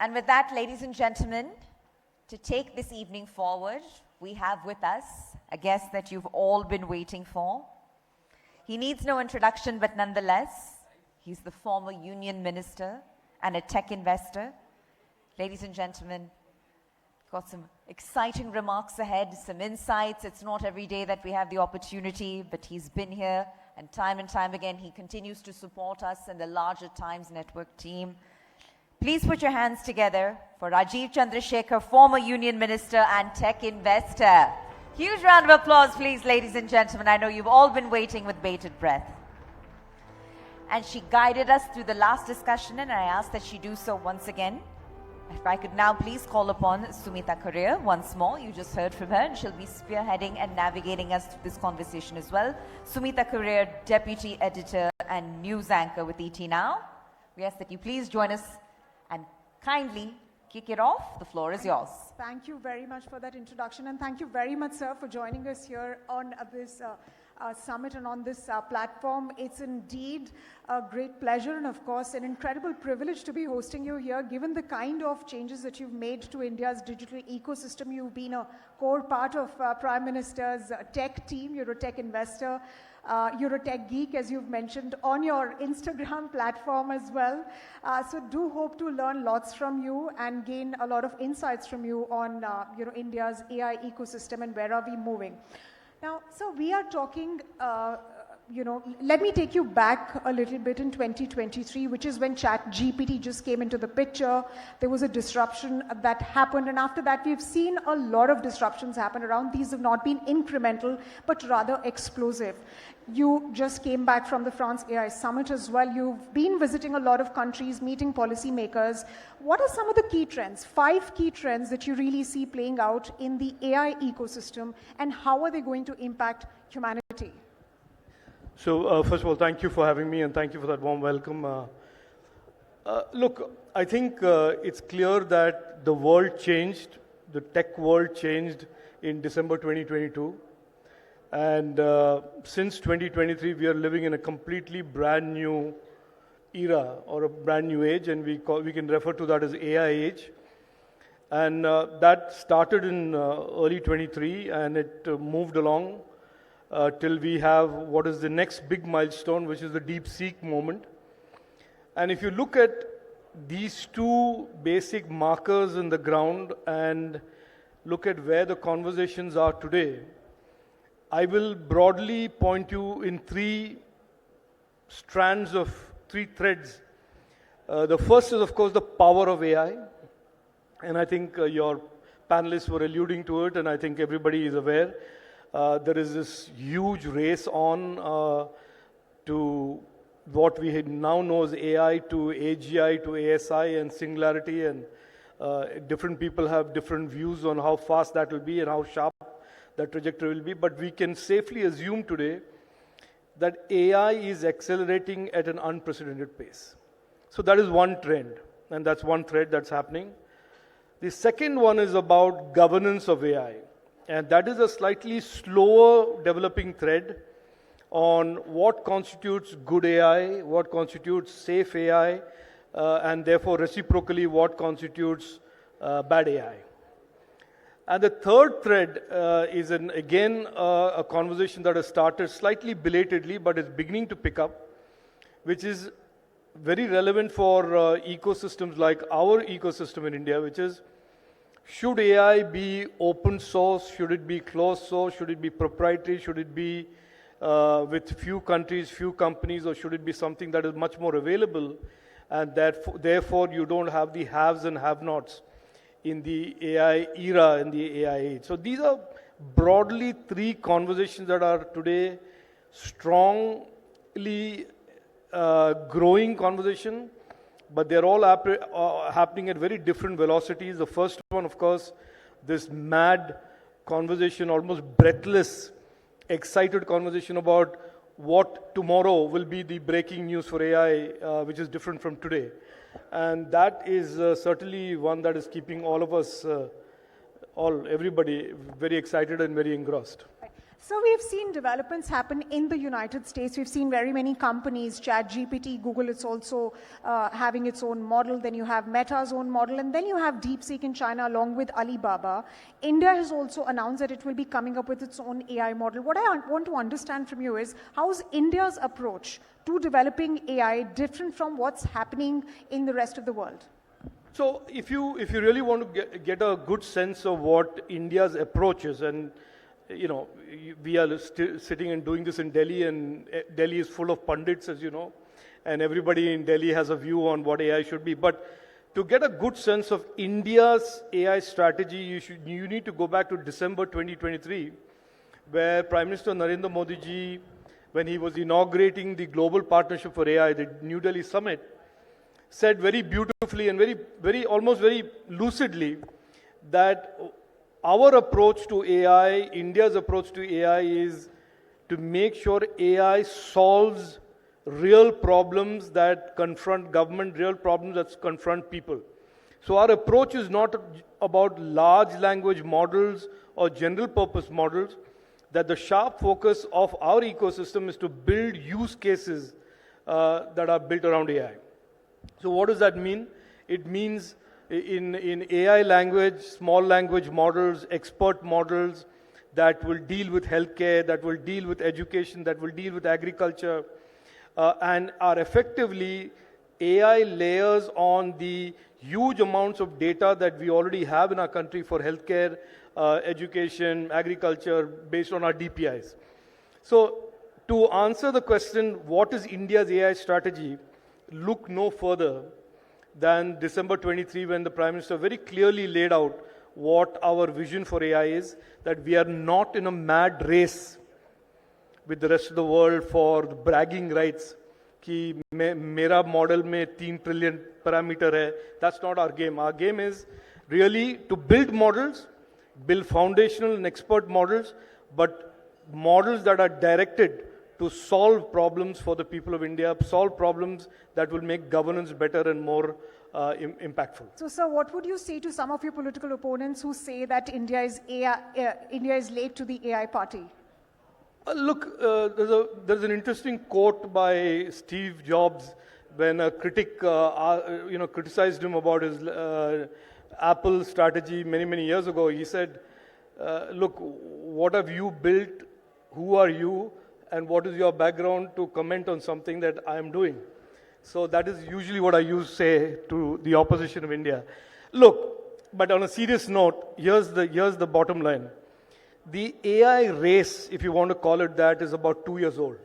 And with that, ladies and gentlemen, to take this evening forward, we have with us a guest that you've all been waiting for. He needs no introduction, but nonetheless, he's the former union minister and a tech investor. Ladies and gentlemen, got some exciting remarks ahead, some insights. It's not every day that we have the opportunity, but he's been here and time again, he continues to support us and the larger Times Network team. Please put your hands together for Rajiv Chandrashekhar, former union minister and tech investor. Huge round of applause, please, ladies and gentlemen. I know you've all been waiting with bated breath. And she guided us through the last discussion, and I ask that she do so once again. If I could now please call upon Sumita Courier once more. You just heard from her, and she'll be spearheading and navigating us through this conversation as well. Sumita Courier, deputy editor and news anchor with ET Now. We ask that you please join us and kindly kick it off. The floor is yours. Thank you very much for that introduction, and thank you very much, sir, for joining us here on this summit and on this platform. It's indeed a great pleasure and, of course, an incredible privilege to be hosting you here, given the kind of changes that you've made to India's digital ecosystem. You've been a core part of Prime Minister's tech team. You're a tech investor. You're a tech geek, as you've mentioned, on your Instagram platform as well. So do hope to learn lots from you and gain a lot of insights from you on India's AI ecosystem and where are we moving. Now, so we are talking, let me take you back a little bit in 2023, which is when ChatGPT just came into the picture. There was a disruption that happened, and after that, we've seen a lot of disruptions happen around. These have not been incremental, but rather explosive. You just came back from the France AI Summit as well. You've been visiting a lot of countries, meeting policymakers. What are some of the key trends, 5 key trends that you really see playing out in the AI ecosystem, and how are they going to impact humanity? So, first of all, thank you for having me, and thank you for that warm welcome. Look, I think it's clear that the world changed, the tech world changed in December 2022. And since 2023, we are living in a completely brand new era or a brand new age, and we can refer to that as AI age. And that started in early 23, and it moved along till we have what is the next big milestone, which is the DeepSeek moment. And if you look at these two basic markers in the ground and look at where the conversations are today, I will broadly point you in 3 strands of 3 threads. The first is, of course, the power of AI. And I think your panelists were alluding to it, and I think everybody is aware. There is this huge race on to what we now know as AI, to AGI, to ASI, and Singularity, and different people have different views on how fast that will be and how sharp that trajectory will be. But we can safely assume today that AI is accelerating at an unprecedented pace. So that is one trend, and that's one thread that's happening. The second one is about governance of AI. And that is a slightly slower developing thread on what constitutes good AI, what constitutes safe AI, and therefore reciprocally what constitutes bad AI. And the third thread is again a conversation that has started slightly belatedly, but is beginning to pick up, which is very relevant for ecosystems like our ecosystem in India, which is, should AI be open source? Should it be closed source? Should it be proprietary? Should it be with few countries, few companies, or should it be something that is much more available, and that therefore you don't have the haves and have-nots in the AI era, in the AI age? So these are broadly 3 conversations that are today strongly growing conversation, but they're all happening at very different velocities. The first one, of course, this mad conversation, almost breathless, excited conversation about what tomorrow will be the breaking news for AI, which is different from today. And that is certainly one that is keeping all of us, everybody, very excited and very engrossed. So we've seen developments happen in the United States. We've seen very many companies, ChatGPT, Google is also having its own model. Then you have Meta's own model. And then you have DeepSeek in China along with Alibaba. India has also announced that it will be coming up with its own AI model. What I want to understand from you is, how is India's approach to developing AI different from what's happening in the rest of the world? So if you really want to get a good sense of what India's approach is, and we are sitting and doing this in Delhi, and Delhi is full of pundits, as you know, and everybody in Delhi has a view on what AI should be. But to get a good sense of India's AI strategy, you need to go back to December 2023, where Prime Minister Narendra Modi ji, when he was inaugurating the Global Partnership for AI, the New Delhi Summit, said very beautifully and almost very lucidly that our approach to AI, India's approach to AI, is to make sure AI solves real problems that confront government, real problems that confront people. So our approach is not about large language models or general purpose models, that the sharp focus of our ecosystem is to build use cases that are built around AI. So what does that mean? It means in AI language, small language models, expert models that will deal with healthcare, that will deal with education, that will deal with agriculture, and are effectively AI layers on the huge amounts of data that we already have in our country for healthcare, education, agriculture, based on our DPIs. So to answer the question, what is India's AI strategy? Look no further than December 23, when the Prime Minister very clearly laid out what our vision for AI is, that we are not in a mad race with the rest of the world for bragging rights, कि मेरा model में 3 trillion parameter है. That's not our game. Our game is really to build models, build foundational and expert models, but models that are directed to solve problems for the people of India, solve problems that will make governance better and more impactful. So, sir, what would you say to some of your political opponents who say that India is late to the AI party? Look, there's an interesting quote by Steve Jobs when a critic, criticized him about his Apple strategy many years ago. He said, "Look, what have you built? Who are you? And what is your background to comment on something that I am doing?" So that is usually what I say to the opposition of India. Look, but on a serious note, here's the bottom line. The AI race, if you want to call it that, is about 2 years old.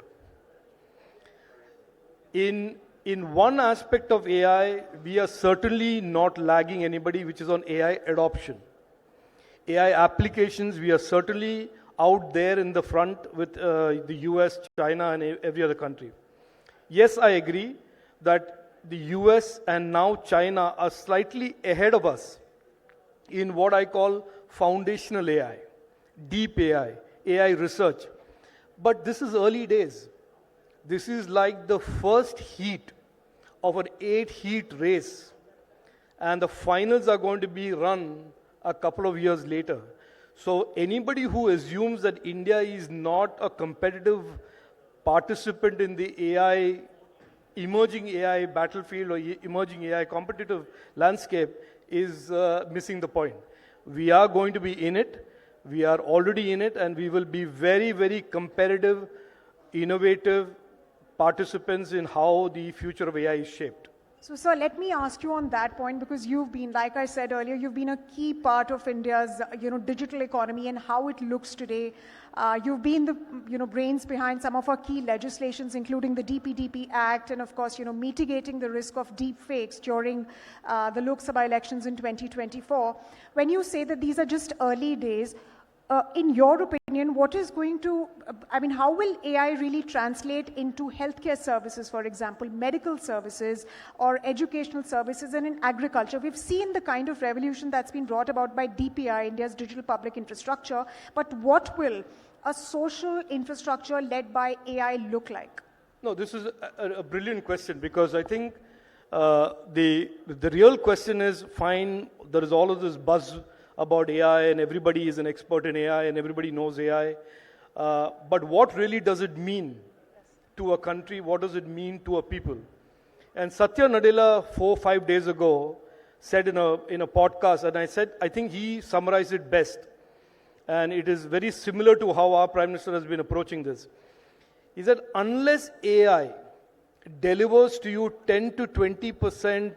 In one aspect of AI, we are certainly not lagging anybody, which is on AI adoption. AI applications, we are certainly out there in the front with the US, China, and every other country. Yes, I agree that the US and now China are slightly ahead of us in what I call foundational AI, deep AI, AI research. But this is early days. This is like the first heat of an 8-heat race, and the finals are going to be run a couple of years later. So anybody who assumes that India is not a competitive participant in the AI, emerging AI battlefield or emerging AI competitive landscape is missing the point. We are going to be in it. We are already in it, and we will be very competitive, innovative participants in how the future of AI is shaped. So, sir, let me ask you on that point, because you've been, like I said earlier, you've been a key part of India's, digital economy and how it looks today. You've been the, brains behind some of our key legislations, including the DPDP Act, and of course, mitigating the risk of deep fakes during the Lok Sabha elections in 2024. When you say that these are just early days, in your opinion, what is going to, how will AI really translate into healthcare services, for example, medical services or educational services, and in agriculture? We've seen the kind of revolution that's been brought about by DPI, India's digital public infrastructure, but what will a social infrastructure led by AI look like? No, this is a brilliant question, because I think the real question is, fine, there is all of this buzz about AI and everybody is an expert in AI and everybody knows AI. But what really does it mean to a country? What does it mean to a people? And Satya Nadella 4-5 days ago said in a podcast, and I said, I think he summarized it best. And it is very similar to how our Prime Minister has been approaching this. He said, unless AI delivers to you 10 to 20%,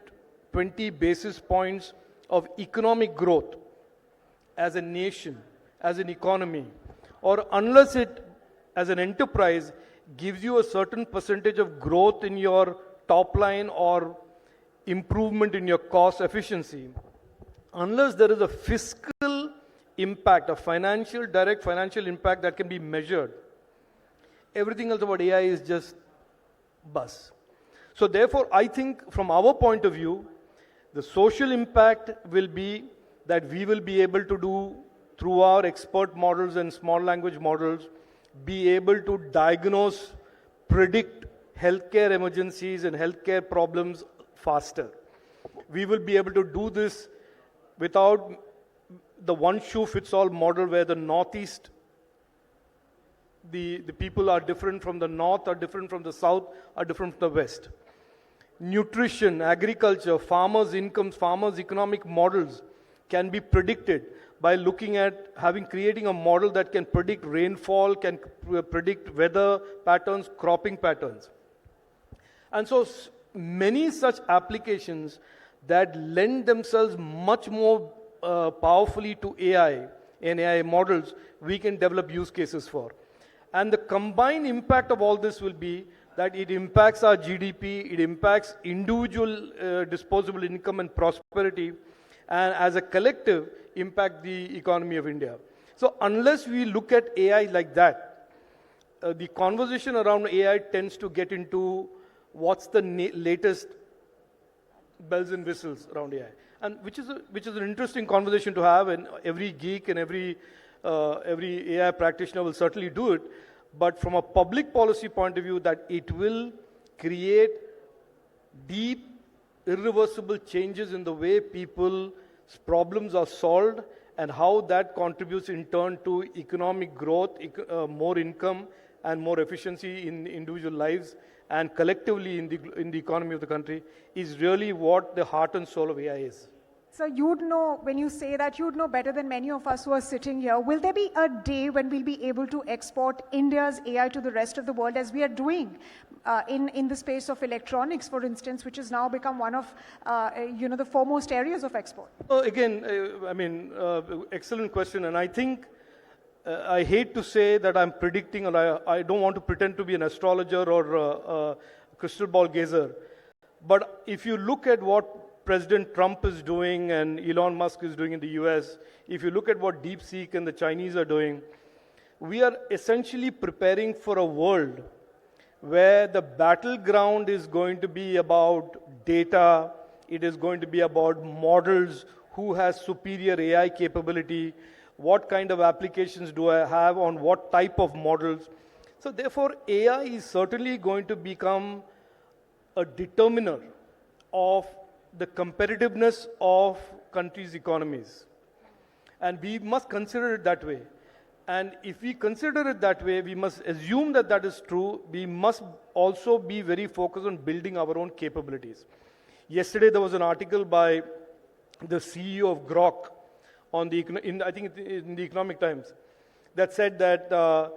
20 basis points of economic growth as a nation, as an economy, or unless it, as an enterprise, gives you a certain percentage of growth in your top line or improvement in your cost efficiency, unless there is a fiscal impact, a financial, direct financial impact that can be measured, everything else about AI is just buzz. So therefore, I think from our point of view, the social impact will be that we will be able to do, through our expert models and small language models, be able to diagnose, predict healthcare emergencies and healthcare problems faster. We will be able to do this without the one-shoe-fits-all model where the Northeast, the people are different from the North, are different from the South, are different from the West. Nutrition, agriculture, farmers' incomes, farmers' economic models can be predicted by looking at creating a model that can predict rainfall, can predict weather patterns, cropping patterns. And so many such applications that lend themselves much more powerfully to AI and AI models, we can develop use cases for. And the combined impact of all this will be that it impacts our GDP, it impacts individual disposable income and prosperity, and as a collective, impact the economy of India. So unless we look at AI like that, the conversation around AI tends to get into what's the latest bells and whistles around AI, and which is an interesting conversation to have, and every geek and every AI practitioner will certainly do it. But from a public policy point of view, that it will create deep, irreversible changes in the way people's problems are solved, and how that contributes in turn to economic growth, more income, and more efficiency in individual lives, and collectively in the economy of the country, is really what the heart and soul of AI is. So you'd know, when you say that, you'd know better than many of us who are sitting here. Will there be a day when we'll be able to export India's AI to the rest of the world, as we are doing in the space of electronics, for instance, which has now become one of the foremost areas of export? Again, excellent question. And I think, I hate to say that I'm predicting, or I don't want to pretend to be an astrologer or a crystal ball gazer. But if you look at what President Trump is doing and Elon Musk is doing in the US, if you look at what DeepSeek and the Chinese are doing, we are essentially preparing for a world where the battleground is going to be about data, it is going to be about models, who has superior AI capability, what kind of applications do I have on what type of models. So therefore, AI is certainly going to become a determiner of the competitiveness of countries' economies. And we must consider it that way. And if we consider it that way, we must assume that that is true. We must also be very focused on building our own capabilities. Yesterday, there was an article by the CEO of Grok on in the Economic Times that said that,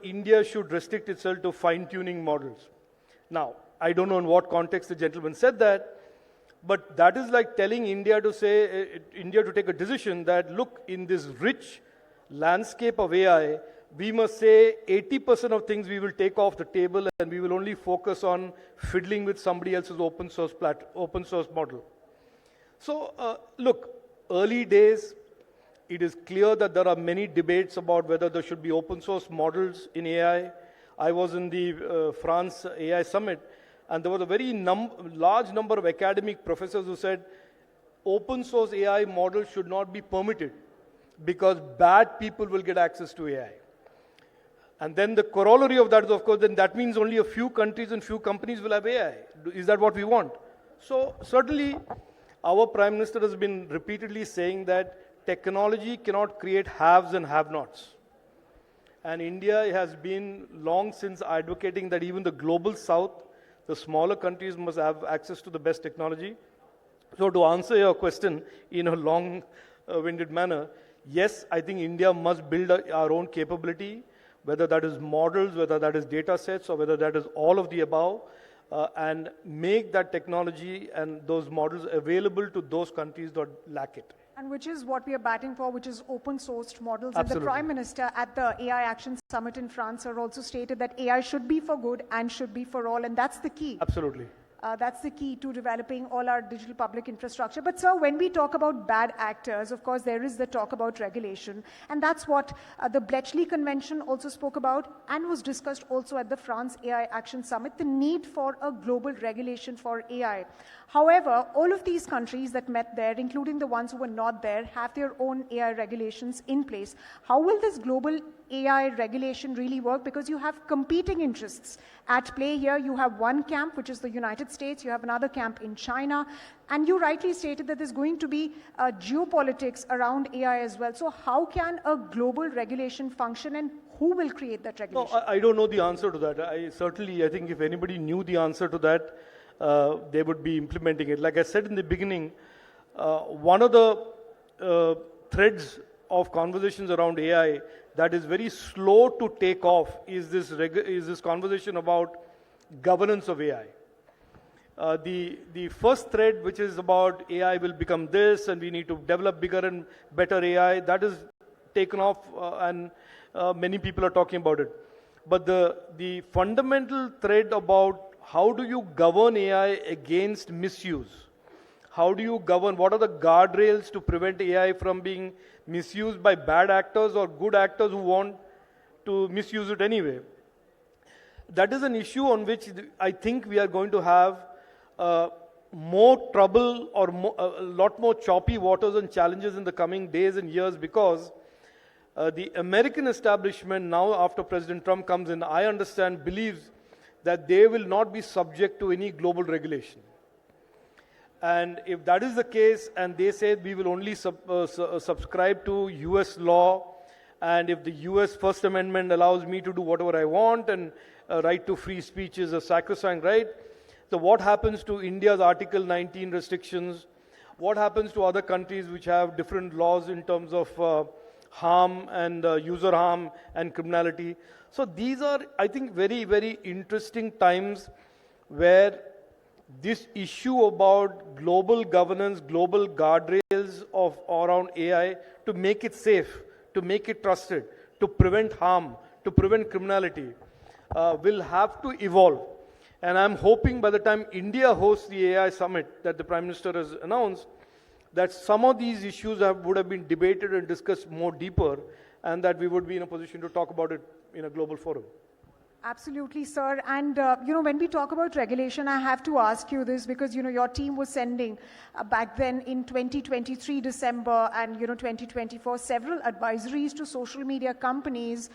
India should restrict itself to fine-tuning models. Now, I don't know in what context the gentleman said that, but that is like telling India to take a decision that, look, in this rich landscape of AI, we must say 80% of things we will take off the table, and we will only focus on fiddling with somebody else's open source model. So, look, early days, it is clear that there are many debates about whether there should be open source models in AI. I was in the France AI Summit, and there was a very large number of academic professors who said open source AI models should not be permitted because bad people will get access to AI. And then the corollary of that is, of course, then that means only a few countries and few companies will have AI. Is that what we want? So certainly, our Prime Minister has been repeatedly saying that technology cannot create haves and have-nots. And India has been long since advocating that even the global south, the smaller countries must have access to the best technology. So to answer your question in a long-winded manner, yes, I think India must build our own capability, whether that is models, whether that is data sets, or whether that is all of the above, and make that technology and those models available to those countries that lack it. And which is what we are batting for, which is open sourced models. Absolutely. And the Prime Minister at the AI Action Summit in France also stated that AI should be for good and should be for all, and that's the key. Absolutely. That's the key to developing all our digital public infrastructure. But sir, when we talk about bad actors, of course, there is the talk about regulation. And that's what the Bletchley Convention also spoke about and was discussed also at the France AI Action Summit, the need for a global regulation for AI. However, all of these countries that met there, including the ones who were not there, have their own AI regulations in place. How will this global AI regulation really work? Because you have competing interests at play here. You have one camp, which is the United States. You have another camp in China. And you rightly stated that there's going to be geopolitics around AI as well. So how can a global regulation function, and who will create that regulation? No, I don't know the answer to that. I think if anybody knew the answer to that, they would be implementing it. Like I said in the beginning, one of the threads of conversations around AI that is very slow to take off is this conversation about governance of AI. The first thread, which is about AI will become this and we need to develop bigger and better AI, that is taken off and many people are talking about it. But the fundamental thread about how do you govern AI against misuse? How do you govern, what are the guardrails to prevent AI from being misused by bad actors or good actors who want to misuse it anyway? That is an issue on which I think we are going to have more trouble or a lot more choppy waters and challenges in the coming days and years, because the American establishment now, after President Trump comes in, I understand, believes that they will not be subject to any global regulation. And if that is the case, and they say we will only subscribe to US law, and if the US First Amendment allows me to do whatever I want, and right to free speech is a sacrosanct right, so what happens to India's Article 19 restrictions? What happens to other countries which have different laws in terms of harm and user harm and criminality? So these are, I think, very, very interesting times where this issue about global governance, global guardrails around AI to make it safe, to make it trusted, to prevent harm, to prevent criminality, will have to evolve. And I'm hoping by the time India hosts the AI summit that the Prime Minister has announced, that some of these issues would have been debated and discussed more deeper, and that we would be in a position to talk about it in a global forum. Absolutely, sir. And, when we talk about regulation, I have to ask you this because, your team was sending back then in 2023 December and, 2024, several advisories to social media companies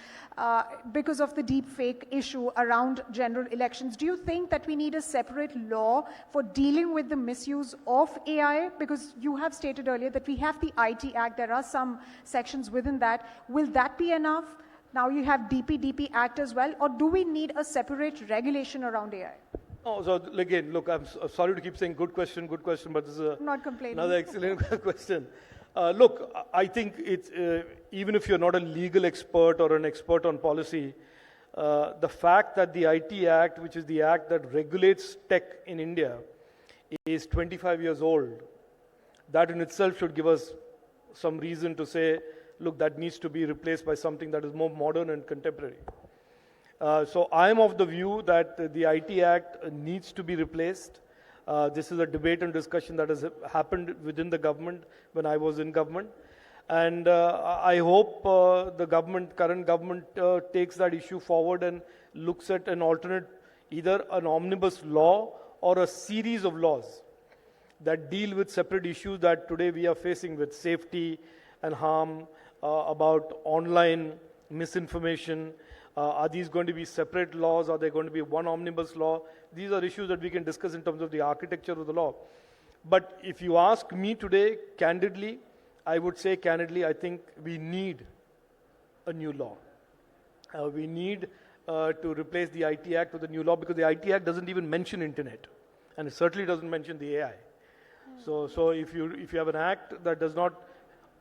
because of the deep fake issue around general elections. Do you think that we need a separate law for dealing with the misuse of AI? Because you have stated earlier that we have the IT Act. There are some sections within that. Will that be enough? Now you have DP Act as well, or do we need a separate regulation around AI? Oh, so again, look, I'm sorry to keep saying good question, but this is Not complaining. another excellent question. Look, I think it's, even if you're not a legal expert or an expert on policy, the fact that the IT Act, which is the act that regulates tech in India, is 25 years old, that in itself should give us some reason to say, look, that needs to be replaced by something that is more modern and contemporary. So I am of the view that the IT Act needs to be replaced. This is a debate and discussion that has happened within the government when I was in government. And I hope the current government takes that issue forward and looks at an alternate, either an omnibus law or a series of laws that deal with separate issues that today we are facing with safety and harm, about online misinformation. Are these going to be separate laws? Are they going to be one omnibus law? These are issues that we can discuss in terms of the architecture of the law. But if you ask me today, candidly, I would say candidly, I think we need a new law. We need to replace the IT Act with a new law because the IT Act doesn't even mention internet, and it certainly doesn't mention the AI. So if you have an act that does not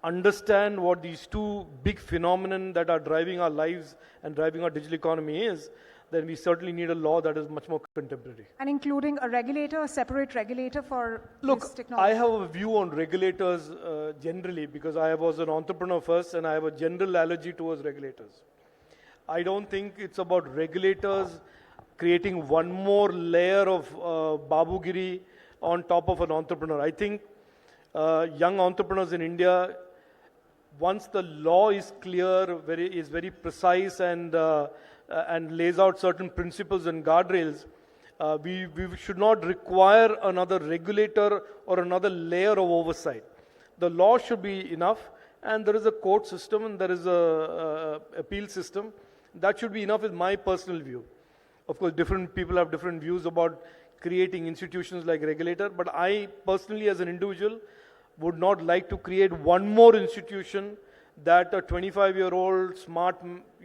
understand what these two big phenomenon that are driving our lives and driving our digital economy is, then we certainly need a law that is much more contemporary. And including a regulator, a separate regulator for this Look, technology? I have a view on regulators generally because I was an entrepreneur first and I have a general allergy towards regulators. I don't think it's about regulators creating one more layer of babugiri on top of an entrepreneur. I think young entrepreneurs in India, once the law is clear, is very precise and lays out certain principles and guardrails, we should not require another regulator or another layer of oversight. The law should be enough, and there is a court system and there is a appeal system. That should be enough is my personal view. Of course, different people have different views about creating institutions like regulator, but I personally as an individual would not like to create one more institution that a 25-year-old smart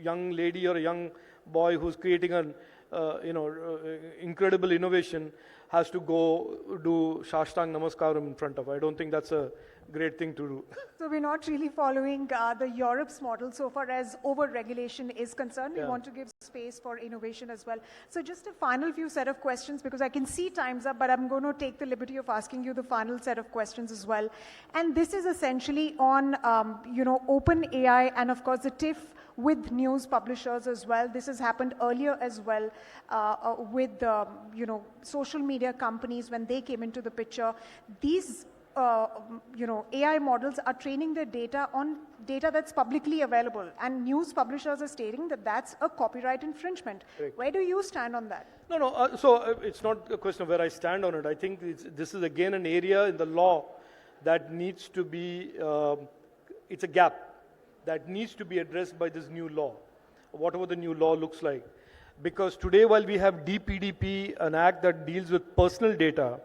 young lady or a young boy who's creating an incredible innovation has to go do Shashtang Namaskaram in front of. I don't think that's a great thing to do. So we're not really following the Europe's model so far as over-regulation is concerned. We Yeah. want to give space for innovation as well. So just a final few set of questions, because I can see time's up, but I'm going to take the liberty of asking you the final set of questions as well. And this is essentially on, open AI and of course the TIFF with news publishers as well. This has happened earlier as well with, social media companies when they came into the picture. These AI models are training their data on data that's publicly available, and news publishers are stating that that's a copyright infringement. Correct. Where do you stand on that? No. It's not a question of where I stand on it. I think this is again an area in the law that needs to be, it's a gap that needs to be addressed by this new law, whatever the new law looks like. Because today, while we have DPDP, an act that deals with personal data,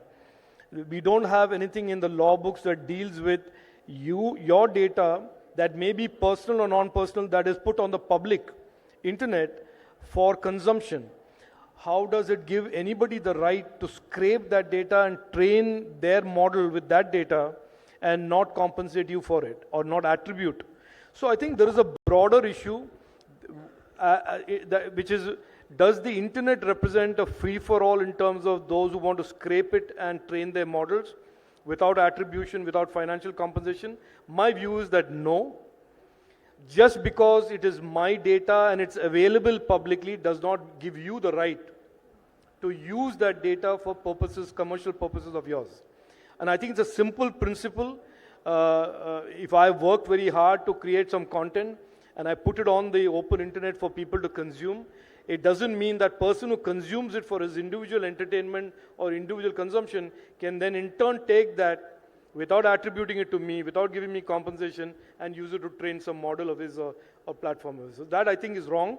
we don't have anything in the law books that deals with your data that may be personal or non-personal that is put on the public internet for consumption. How does it give anybody the right to scrape that data and train their model with that data and not compensate you for it or not attribute? So I think there is a broader issue, which is, does the internet represent a free-for-all in terms of those who want to scrape it and train their models without attribution, without financial compensation? My view is that no. Just because it is my data and it's available publicly does not give you the right to use that data for purposes, commercial purposes of yours. And I think it's a simple principle. If I worked very hard to create some content and I put it on the open internet for people to consume, it doesn't mean that person who consumes it for his individual entertainment or individual consumption can then in turn take that without attributing it to me, without giving me compensation, and use it to train some model of his or platform of his. So that I think is wrong.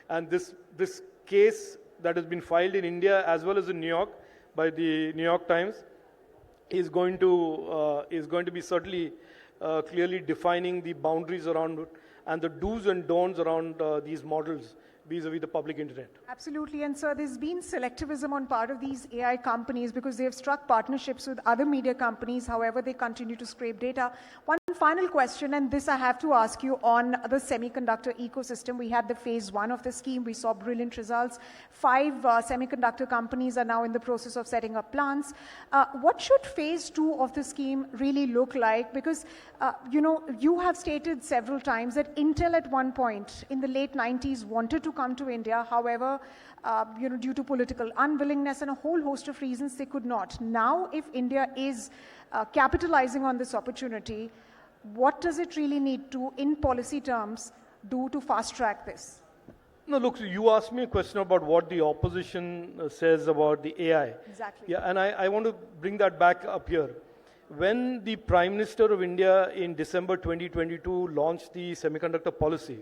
And this case that has been filed in India as well as in New York by the New York Times is going to be certainly clearly defining the boundaries around it and the do's and don'ts around these models vis-a-vis the public internet. Absolutely. And sir, there's been selectivism on part of these AI companies because they've struck partnerships with other media companies. However, they continue to scrape data. One final question, and this I have to ask you on the semiconductor ecosystem. We had the phase 1 of the scheme. We saw brilliant results. 5 semiconductor companies are now in the process of setting up plants. What should phase 2 of the scheme really look like? Because, you have stated several times that Intel at one point in the late 90s wanted to come to India. However, due to political unwillingness and a whole host of reasons, they could not. Now, if India is capitalizing on this opportunity, what does it really need to, in policy terms, do to fast track this? No, look, so you asked me a question about what the opposition says about the AI. Exactly. Yeah, and I want to bring that back up here. When the Prime Minister of India in December 2022 launched the semiconductor policy,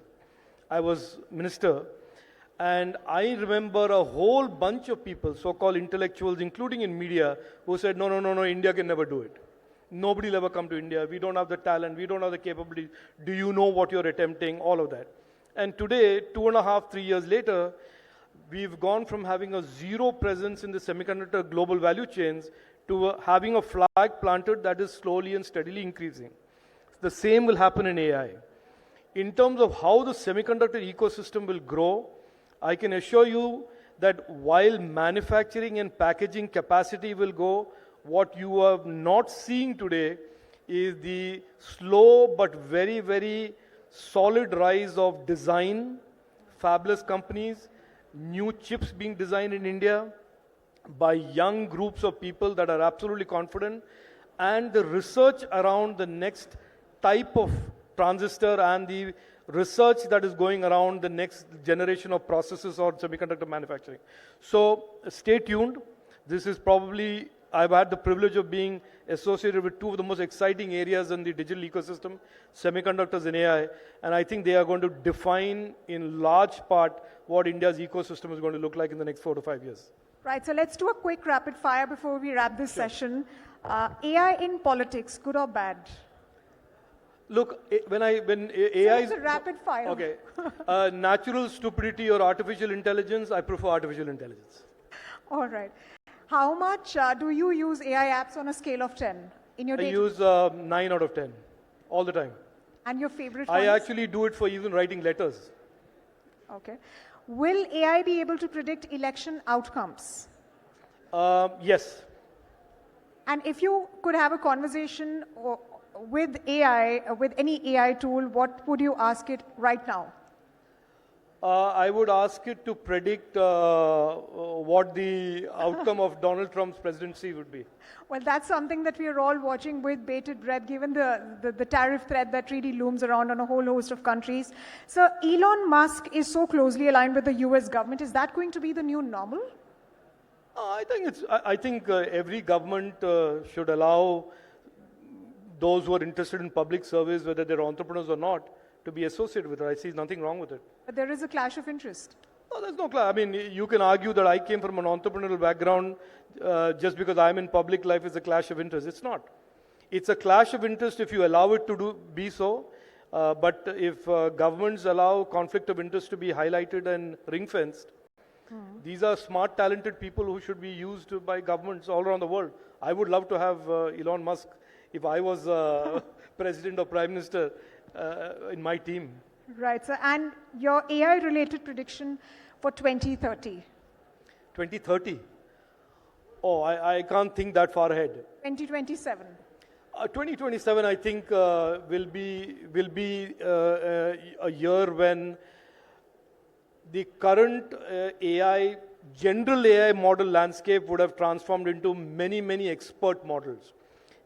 I was minister, and I remember a whole bunch of people, so-called intellectuals, including in media, who said, no, India can never do it. Nobody will ever come to India. We don't have the talent. We don't have the capability. Do you know what you're attempting? All of that. And today, 2.5, 3 years later, we've gone from having a zero presence in the semiconductor global value chains to having a flag planted that is slowly and steadily increasing. The same will happen in AI. In terms of how the semiconductor ecosystem will grow, I can assure you that while manufacturing and packaging capacity will go, what you are not seeing today is the slow but very, very solid rise of design, fabless companies, new chips being designed in India by young groups of people that are absolutely confident, and the research around the next type of transistor and the research that is going around the next generation of processes or semiconductor manufacturing. So stay tuned. This is probably, I've had the privilege of being associated with two of the most exciting areas in the digital ecosystem, semiconductors and AI, and I think they are going to define in large part what India's ecosystem is going to look like in the next 4 to 5 years. Right, so let's do a quick rapid fire before we wrap this session. AI in politics, good or bad? Look, when AI It's a rapid fire. Okay. Natural stupidity or artificial intelligence, I prefer artificial intelligence. All right. How much do you use AI apps on a scale of 10 in your I day? use 9 out of 10, all the time. And your favorite I ones? actually do it for even writing letters. Okay. Will AI be able to predict election outcomes? Yes. And if you could have a conversation with AI, with any AI tool, what would you ask it right now? I would ask it to predict what the outcome of Donald Trump's presidency would be. Well, that's something that we are all watching with bated breath, given the tariff threat that really looms around on a whole host of countries. So Elon Musk is so closely aligned with the US government. Is that going to be the new normal? I think every government should allow those who are interested in public service, whether they're entrepreneurs or not, to be associated with it. I see nothing wrong with it. But there is a clash of interest. No, there's no clash. I mean, you can argue that I came from an entrepreneurial background just because I'm in public life is a clash of interest. It's not. It's a clash of interest if you allow it to be so. But if governments allow conflict of interest to be highlighted and ring-fenced, these are smart, talented people who should be used by governments all around the world. I would love to have Elon Musk if I was president or prime minister in my team. Right, so and your AI-related prediction for 2030? 2030? Oh, I can't think that far ahead. 2027? 2027, I think, will be a year when the current general AI model landscape would have transformed into many, many expert models.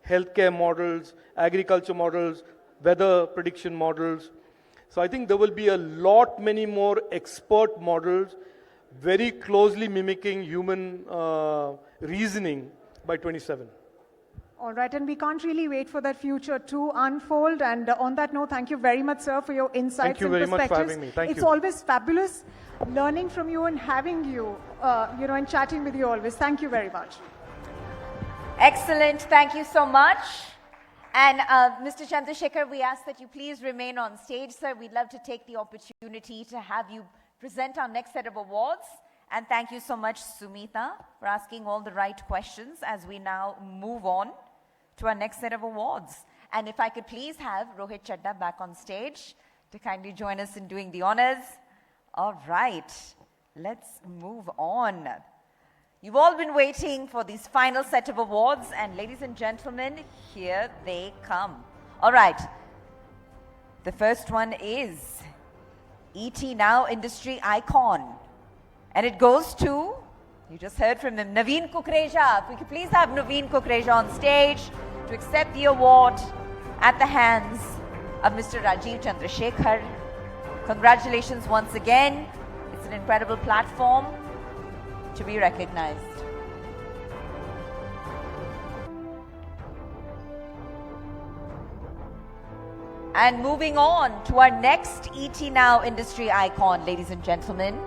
Healthcare models, agriculture models, weather prediction models. So I think there will be a lot many more expert models very closely mimicking human reasoning by 27. All right, and we can't really wait for that future to unfold. And on that note, thank you very much, sir, for your insights and perspectives. Thank you very much for having me. Thank you. It's always fabulous learning from you and having you, and chatting with you always. Thank you very much. Excellent. Thank you so much. And Mr. Chandrashekhar, we ask that you please remain on stage, sir. We'd love to take the opportunity to have you present our next set of awards. And thank you so much, Sumita, for asking all the right questions as we now move on to our next set of awards. And if I could please have Rohit Chadda back on stage to kindly join us in doing the honors. All right, let's move on. You've all been waiting for these final set of awards, and ladies and gentlemen, here they come. All right, the first one is ET Now Industry Icon, and it goes to, you just heard from him, Naveen Kukreja. If we could please have Naveen Kukreja on stage to accept the award at the hands of Mr. Rajiv Chandrashekhar. Congratulations once again. It's an incredible platform to be recognized. And moving on to our next ET Now Industry Icon, ladies and gentlemen.